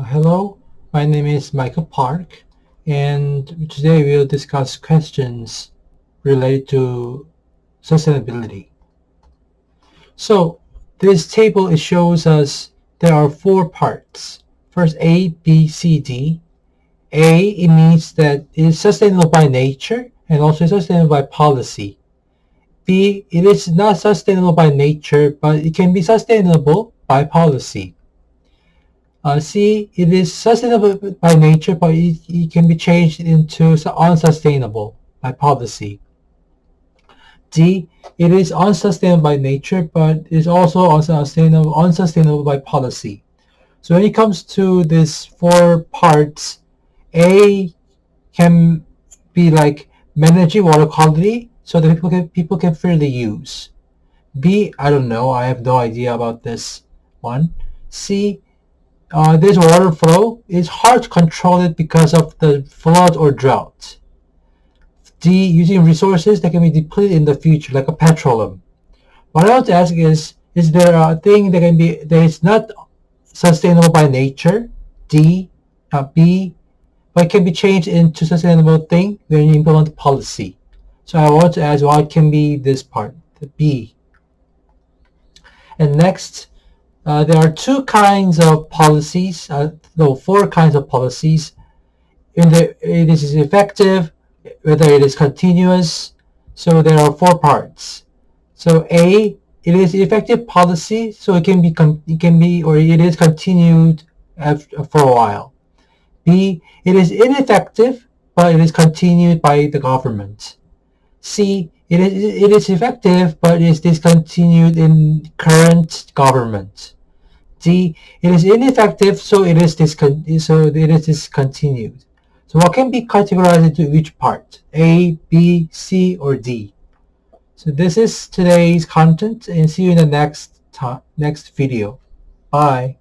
Hello, my name is Michel Park, and today we'll discuss questions related to sustainability. So, this table it shows us there are four parts. First, A, B, C, D. A, it means that it is sustainable by nature and also sustainable by policy. B, it is not sustainable by nature, but it can be sustainable by policy. C, it is sustainable by nature, but it can be changed into unsustainable by policy. D, it is unsustainable by nature, but is also unsustainable by policy. So when it comes to these four parts, A can be like managing water quality so that people can freely use. B, I don't know. I have no idea about this one. C, this water flow is hard to control it because of the flood or drought. D, using resources that can be depleted in the future, like a petroleum. What I want to ask is there a thing that is not sustainable by nature? D, B, but it can be changed into sustainable thing when you implement policy. So I want to ask what can be this part, the B. And next, there are two kinds of policies, four kinds of policies. It is effective, whether it is continuous. So there are four parts. So A, it is effective policy, so it is continued for a while. B, it is ineffective, but it is continued by the government. C, it is effective, but it is discontinued in current government. D, it is ineffective, so it is discontinued. So what can be categorized into which part? A, B, C, or D? So this is today's content, and see you in the next video. Bye.